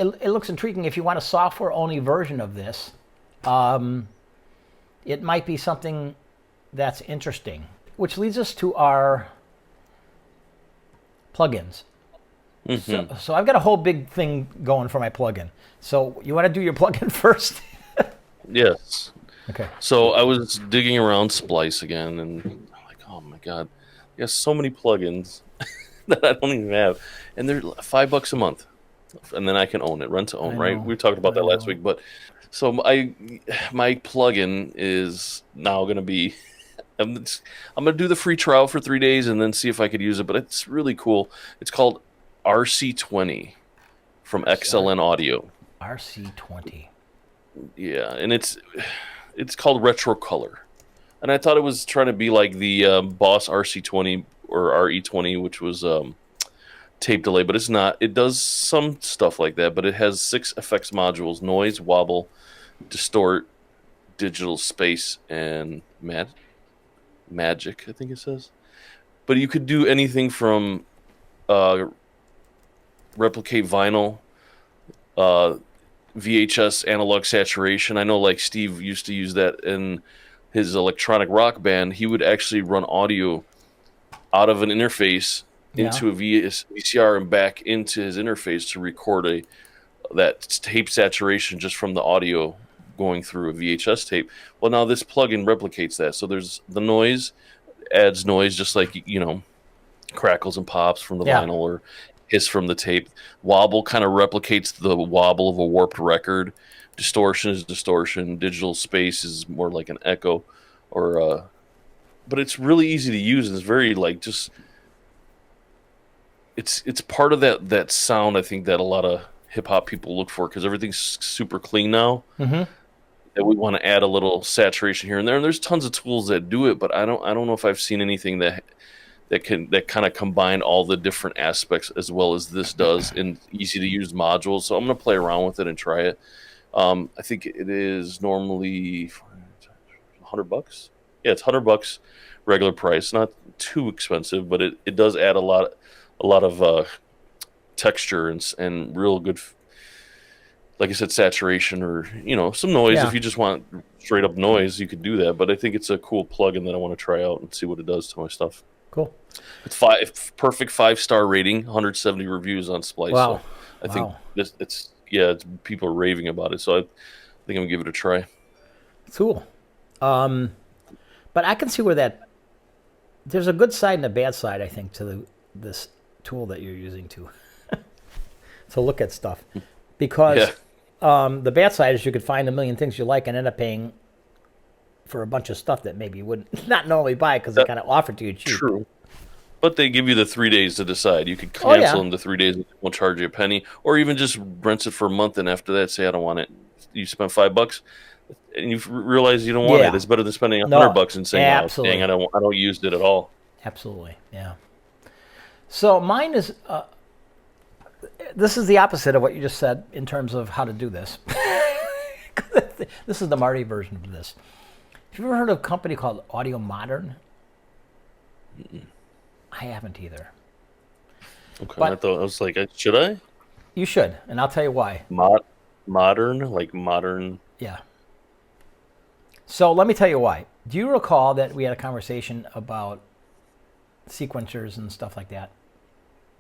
intriguing. If you want a software-only version of this, it might be something that's interesting. Which leads us to our plugins. Mm-hmm. So I've got a whole big thing going for my plugin. So you want to do your plugin first? Yes. Okay. So I was digging around Splice again, and I'm like, oh my god, there's so many plugins that I don't even have, and they're $5 a month, and then I can own it, rent to own, right? We talked about that last week, but so my plugin is now going to be. I'm going to do the free trial for 3 days and then see if I could use it, but it's really cool. It's called RC20 from XLN Audio. RC20. Yeah, and it's called Retro Color. And I thought it was trying to be like the Boss RC20 or RE20, which was tape delay, but it's not. It does some stuff like that, but it has 6 effects modules: noise, wobble, distort, digital space, and magic, I think it says. But you could do anything from replicate vinyl, Vhs Analog Saturation. I know, like, Steve used to use that in his electronic rock band. He would actually run audio out of an interface into a VCR and back into his interface to record that tape saturation just from the audio going through a VHS tape. Well, now this plugin replicates that. So there's the noise, adds noise just like, crackles and pops from the vinyl or hiss from the tape. Wobble kind of replicates the wobble of a warped record. Distortion is distortion. Digital space is more like an echo or but it's really easy to use. And it's very like just it's part of that sound I think that a lot of hip hop people look for, because everything's super clean now. Mm-hmm. That we want to add a little saturation here and there. And there's tons of tools that do it, but I don't know if I've seen anything that kind of combine all the different aspects as well as this does in easy to use modules. So I'm going to play around with it and try it. I think it is normally $100. Yeah, it's $100 regular price. Not too expensive, but it does add a lot of texture and real good, like I said, saturation, or some noise. Yeah. If you just want straight up noise, you could do that. But I think it's a cool plugin that I want to try out and see what it does to my stuff. Cool. It's perfect 5-star rating, 170 reviews on Splice. Wow. So I think it's people are raving about it. So I think I'm gonna give it a try. Cool. But I can see where there's a good side and a bad side, I think, to this tool that you're using to look at stuff. Because the bad side is you could find a million things you like and end up paying for a bunch of stuff that maybe you wouldn't not normally buy because they kind of offer to you cheap. True. But they give you the 3 days to decide. You could cancel in the 3 days, and won't charge you a penny, or even just rent it for a month, and after that, say I don't want it. You spend $5, and you realize you don't want it. It's better than spending $100 and saying, "Oh, dang, I don't use it at all." Absolutely, yeah. So mine is. This is the opposite of what you just said in terms of how to do this. This is the Marty version of this. Have you ever heard of a company called Audiomodern? Mm-mm. I haven't either. Okay, but I was like, should I? You should, and I'll tell you why. Modern, like modern. Yeah. So let me tell you why. Do you recall that we had a conversation about sequencers and stuff like that?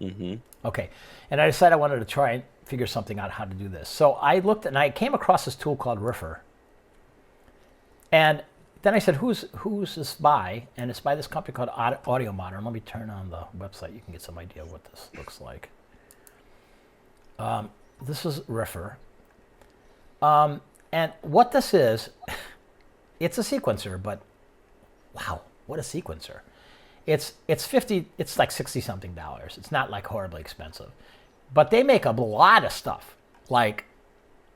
Mm-hmm. Okay, and I decided I wanted to try and figure something out how to do this. So I looked and I came across this tool called Riffer. And then I said, who's this by? And it's by this company called Audiomodern. Let me turn on the website. You can get some idea of what this looks like. This is Riffer. And what this is, it's a sequencer, but wow, what a sequencer. It's like $60-something. It's not like horribly expensive. But they make a lot of stuff, like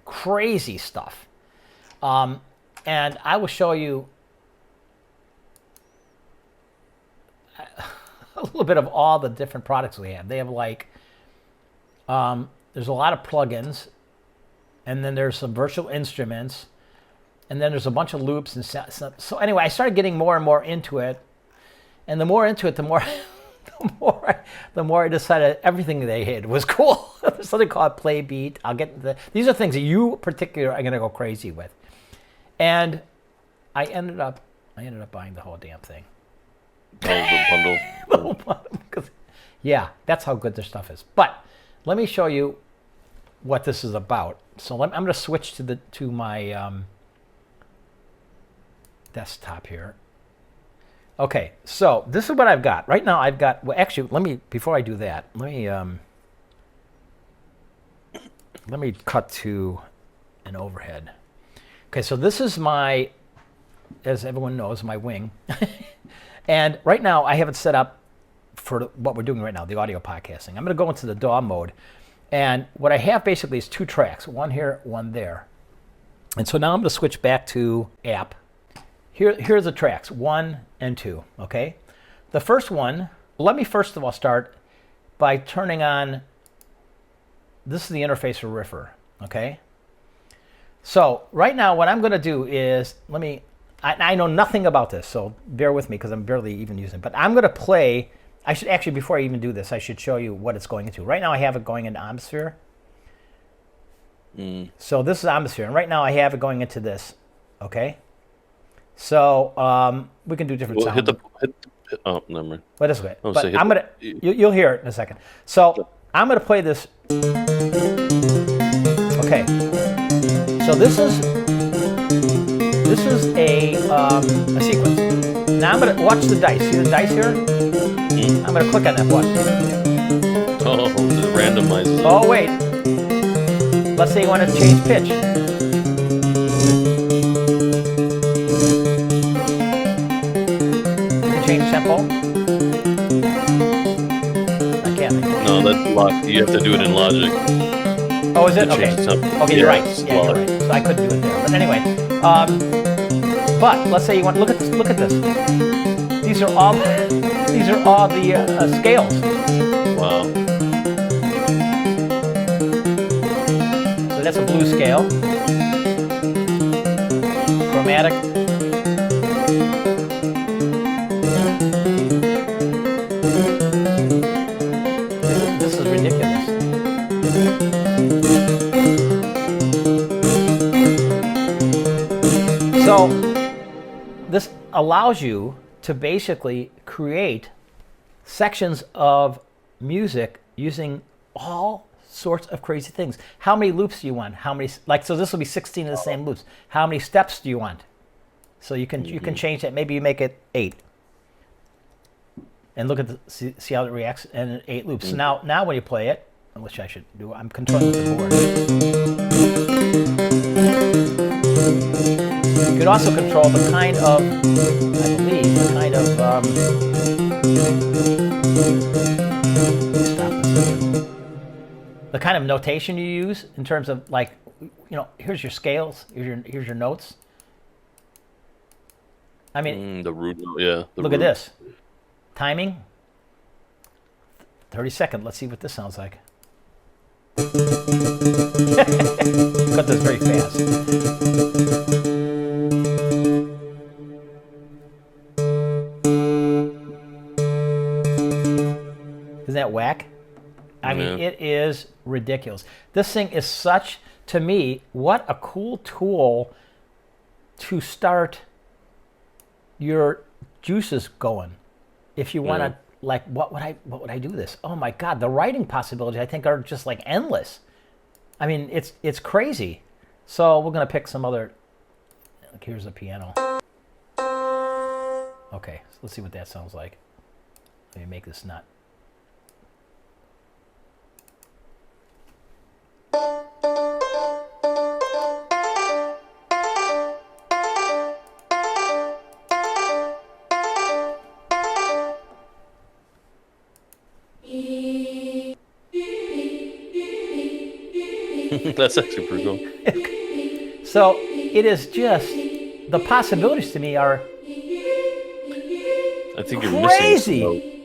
crazy stuff. And I will show you a little bit of all the different products we have. They have like, there's a lot of plugins, and then there's some virtual instruments, and then there's a bunch of loops. And so anyway, I started getting more and more into it. And the more into it, the more I decided everything they had was cool. There's something called Play Beat. I'll get into these are things that you particularly are going to go crazy with. And I ended up buying the whole damn thing. The bundle. Yeah, that's how good this stuff is. But let me show you what this is about. So I'm going to switch to my desktop here. Okay, so this is what I've got. Right now I've got, well actually, before I do that, let me cut to an overhead. Okay, so this is my, as everyone knows, my wing. And right now I have it set up for what we're doing right now, the audio podcasting. I'm going to go into the DAW mode. And what I have basically is 2 tracks, one here, one there. And so now I'm going to switch back to app. Here's the tracks, 1 and 2, okay? The first one, let me first of all start by turning on, this is the interface for Riffer, okay? So right now what I'm gonna do is, I know nothing about this, so bear with me because I'm barely even using it, but I'm gonna play, I should actually, before I even do this, I should show you what it's going into. Right now I have it going into Omnisphere. So this is Omnisphere, and right now I have it going into this, okay? So we can do different sounds. Oh, never mind. Well, this way. But I'm gonna. You'll hear it in a second. So I'm gonna play this. Okay. So this is a sequence. Now I'm gonna watch the dice. See the dice here? I'm gonna click on that. Watch. Oh, it randomizes. Oh wait. Let's say you want to change pitch. No, that's Logic. You have to do it in Logic. Oh, is it? To change Okay. the tempo. Okay, you're right. it's Yeah, you're Logic. right. So I couldn't do it there. But anyway, but let's say you want look at this. Look at this. These are all the scales. Wow. So that's a blue scale. Chromatic. This is ridiculous. So this allows you to basically create sections of music using all sorts of crazy things. How many loops do you want? How many, like, so this will be 16 of the same loops. How many steps do you want? So you can change that. Maybe you make it 8. And look at see how it reacts, and 8 loops. So now when you play it, which I should do, I'm controlling the board. You can also control the kind of, I believe, the kind of the kind of notation you use in terms of, like, here's your scales, here's your notes. I mean, the root, yeah. Look at this. Timing. 30 seconds. Let's see what this sounds like. Cut this very fast. Isn't that whack? I mean, it is ridiculous. This thing is such, to me, what a cool tool to start your juices going. If you want to, like, what would I do this? Oh my God, the writing possibilities I think are just like endless. I mean, it's crazy. So we're gonna pick some other. Like, here's a piano. Okay, so let's see what that sounds like. Let me make this not. That's actually pretty cool. So it is just, the possibilities to me are I think you're crazy. missing.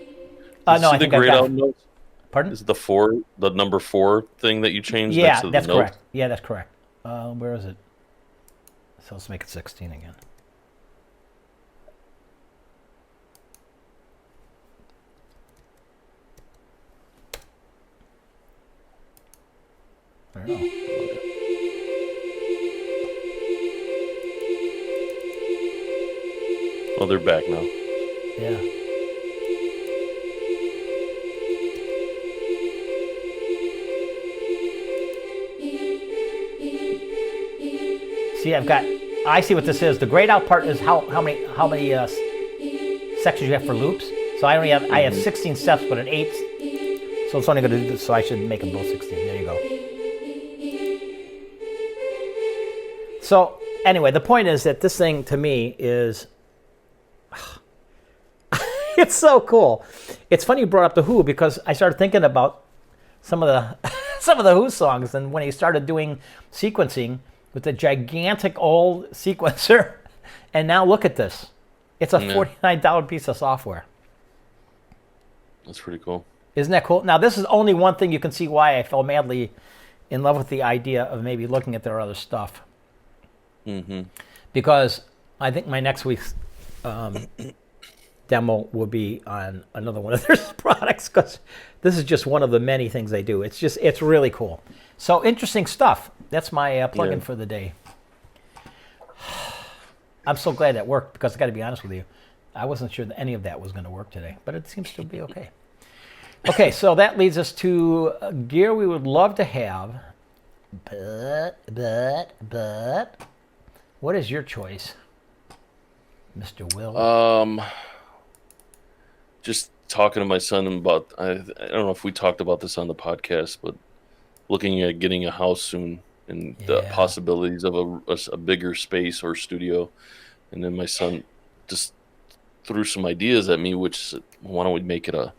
No, I think I've got. Notes? Pardon? Is it the number 4 thing that you changed? Yeah, next to that's the notes? correct. Yeah, that's correct. Where is it? So let's make it 16 again. I don't know. Oh, they're back now. Yeah. See, I see what this is. The grayed out part is how many sections you have for loops. So I have 16 steps, but an 8. So it's only going to do this. So I should make them both 16. There you go. So anyway, the point is that this thing to me is, it's so cool. It's funny you brought up the Who, because I started thinking about some of the Who songs, and when he started doing sequencing with the gigantic old sequencer, and now look at this. It's a $49 piece of software. That's pretty cool. Isn't that cool? Now, this is only one thing you can see why I fell madly in love with the idea of maybe looking at their other stuff. Mm-hmm. Because I think my next week's demo will be on another one of their products, because this is just one of the many things they do. It's really cool. So interesting stuff. That's my plug-in for the day. I'm so glad that worked, because I got to be honest with you, I wasn't sure that any of that was going to work today, but it seems to be okay. Okay, so that leads us to gear we would love to have, but what is your choice, Mr. Will? Just talking to my son about, I don't know if we talked about this on the podcast, but looking at getting a house soon and the possibilities of a bigger space or studio. And then my son just threw some ideas at me, which, why don't we make it a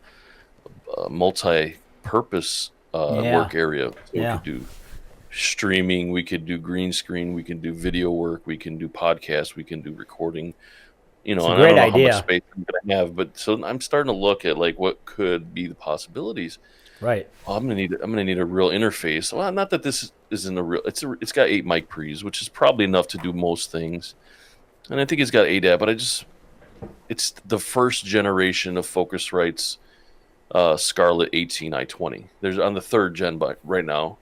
multi multi-purpose Yeah. work area. So we Yeah. could do streaming, we could do green screen, we can do video work, we can do podcasts, we can do recording. You know, It's a and I great don't know how much idea. space I'm gonna have, but so I'm starting to look at like what could be the possibilities. Right. Oh, I'm gonna need a real interface. Well, not that this isn't a real. It's got 8 mic pre's, which is probably enough to do most things, and I think it's got ADAT. But it's the first generation of Focusrite's Scarlett 18i20. There's on the 3rd gen right now,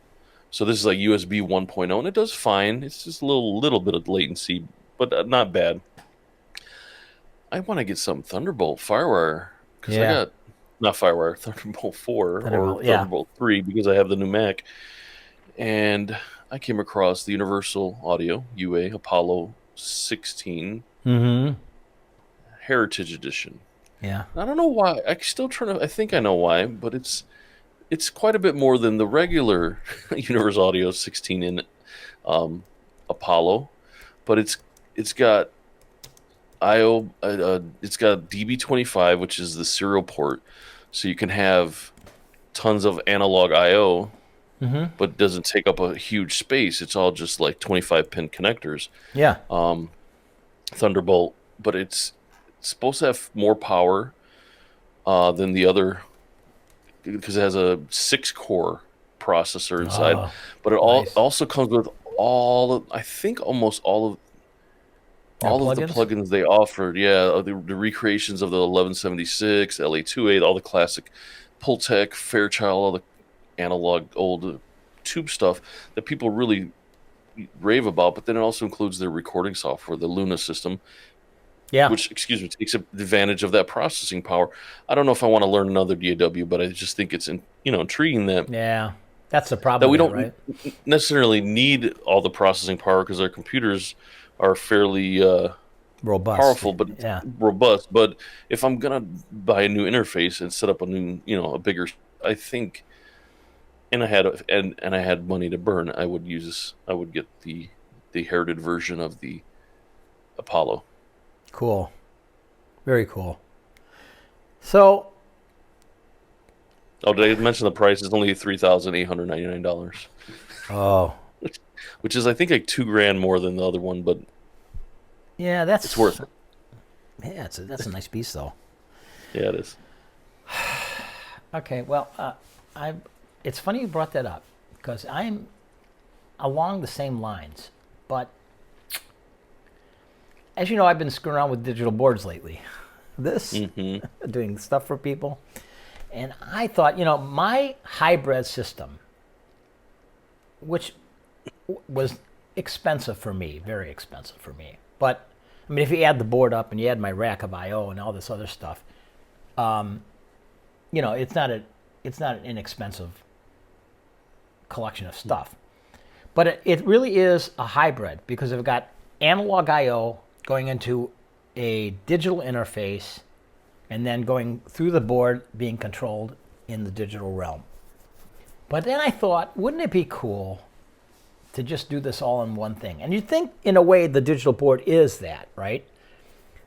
so this is like USB 1.0, and it does fine. It's just a little bit of latency, but not bad. I want to get some Thunderbolt FireWire because I got not FireWire, Thunderbolt 4 or Thunderbolt 3 because I have the new Mac. And I came across the Universal Audio UA Apollo 16 Heritage Edition. Yeah. I don't know why. I'm still trying to. I think I know why, but it's quite a bit more than the regular Universal Audio 16 in Apollo, but it's got IO. It's got DB25, which is the serial port, so you can have tons of analog IO, but it doesn't take up a huge space. It's all just like 25-pin connectors. Yeah. Thunderbolt, but it's supposed to have more power than the other because it has a 6-core processor inside. But it also comes with almost all of the plugins they offered. Yeah, the recreations of the 1176, LA28, all the classic Pultec, Fairchild, all the analog old tube stuff that people really rave about. But then it also includes their recording software, the Luna system. Yeah. Which, takes advantage of that processing power. I don't know if I want to learn another DAW, but I just think it's intriguing that that's the problem. That we don't right? necessarily need all the processing power because our computers are fairly robust, powerful, but robust. But if I'm gonna buy a new interface and set up a new, a bigger, I think, and I had money to burn, I would get the heritage version of the Apollo. Cool. Very cool. So. Oh, did I mention the price? It's only $3,899. Oh. Which is, I think, like $2,000 more than the other one, but yeah, it's worth it. Yeah, that's a nice piece, though. Yeah, it is. Okay, well, it's funny you brought that up because I'm along the same lines, but. As you know, I've been screwing around with digital boards lately. Doing stuff for people. And I thought, my hybrid system, which was expensive for me, very expensive for me. But, I mean, if you add the board up and you add my rack of I/O and all this other stuff, it's not an inexpensive collection of stuff. But it really is a hybrid because I've got analog I/O going into a digital interface and then going through the board being controlled in the digital realm. But then I thought, wouldn't it be cool to just do this all in one thing? And you'd think, in a way, the digital board is that, right?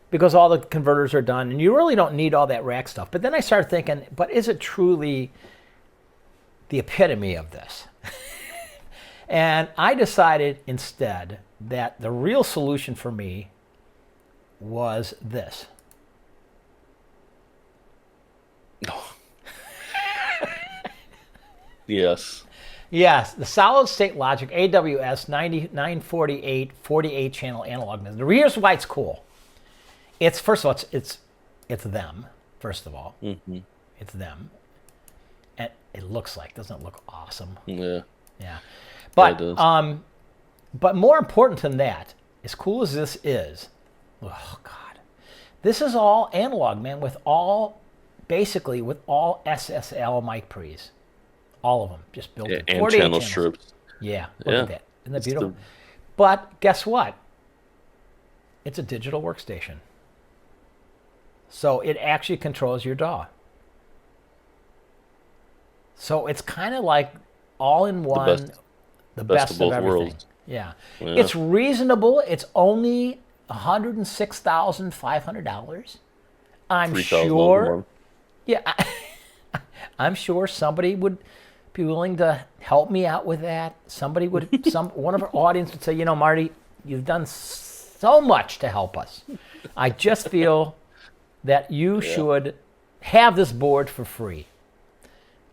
Because all the converters are done, and you really don't need all that rack stuff. But then I started thinking, but is it truly the epitome of this? And I decided instead that the real solution for me was this. Yes. Yes, the solid state logic AWS 948 48 channel analog mixer. Here's why it's cool. It's first of all, it's them. First of all, it's them. And it looks like, doesn't it look awesome? Yeah. Yeah. But but more important than that, as cool as this is, oh God, this is all analog, man. With all SSL mic pre's, all of them just built in. And channel strips. Yeah, look at that. Isn't that beautiful? But guess what? It's a digital workstation. So it actually controls your DAW. So it's kind of like all in one, the best of everything. Worlds. Yeah. It's reasonable. It's only $106,500. I'm sure. I'm sure somebody would be willing to help me out with that. Somebody would, one of our audience would say, you know, Marty, you've done so much to help us. I just feel that you should have this board for free.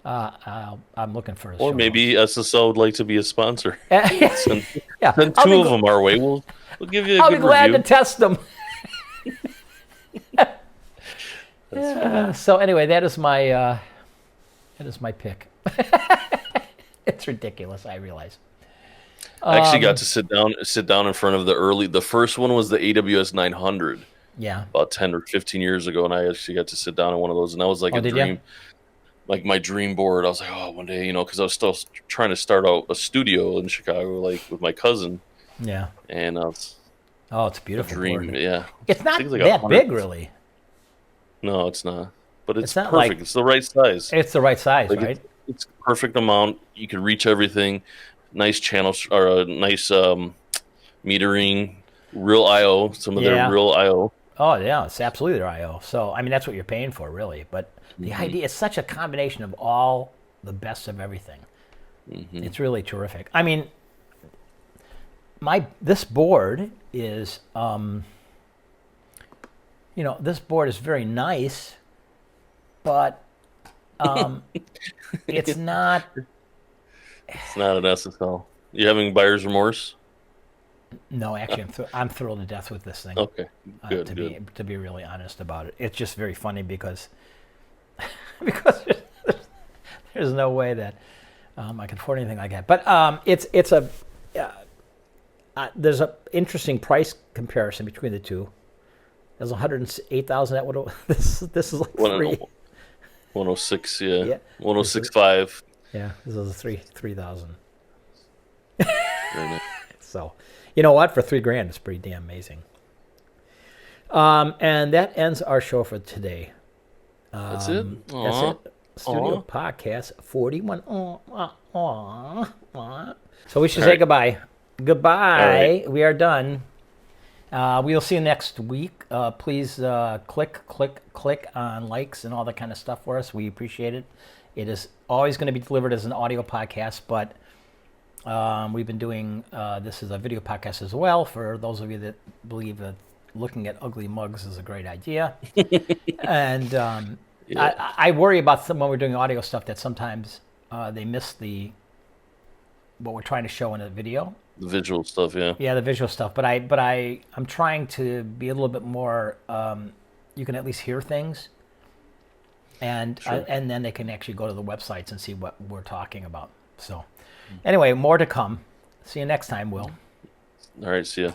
I'm looking for a Or show maybe SSL would like to be a sponsor. notes. Send Yeah, two of them our way. We'll give you a I'll good be glad review. to test them. So anyway, that is my pick. It's ridiculous, I realize. I actually got to sit down in front of the first one was the AWS 900 Yeah. about 10 or 15 years ago, and I actually got to sit down in one of those, and that was like a did dream. ya? Like my dream board. I was like, oh, one day, you know, because I was still trying to start out a studio in Chicago, like with my cousin, Yeah. and Oh, it's a a beautiful dream. board. Yeah, It's not Things like that 100. big, really. No, it's not. But it's not perfect. like- It's the right size. It's the right size, Like, right? It's perfect amount. You can reach everything. Nice channels or a nice metering, real I/O. Some of Yeah. their real I/O. Oh, yeah, it's absolutely their I/O. So, I mean, that's what you're paying for, really. But the Mm-hmm. idea is such a combination of all the best of everything. Mm-hmm. It's really terrific. I mean, this board is, this board is very nice, but it's not. It's not an SSL. You having buyer's remorse? No, actually, I'm thrilled to death with this thing. Okay, good, to good. to be really honest about it, it's just very funny because there's no way that I can afford anything like that. But there's an interesting price comparison between the two. There's 108,000. That would this is like free. 106, yeah. Yeah. 106.5. Yeah, this is 3,000. Very nice. So, you know what? For $3,000, it's pretty damn amazing. And that ends our show for today. That's it. That's Aw. it. Studio Aw. Podcast 41. So we should say goodbye. Goodbye. right. We are done. We'll see you next week. Please click on likes and all that kind of stuff for us. We appreciate it. It is always going to be delivered as an audio podcast, but we've been doing this as a video podcast as well. For those of you that believe that looking at ugly mugs is a great idea. And I worry about when we're doing audio stuff that sometimes they miss what we're trying to show in a video. The visual stuff, yeah. Yeah, the visual stuff. But I'm trying to be a little bit more. You can at least hear things, and Sure. and then they can actually go to the websites and see what we're talking about. So, anyway, more to come. See you next time, Will. All right, see ya.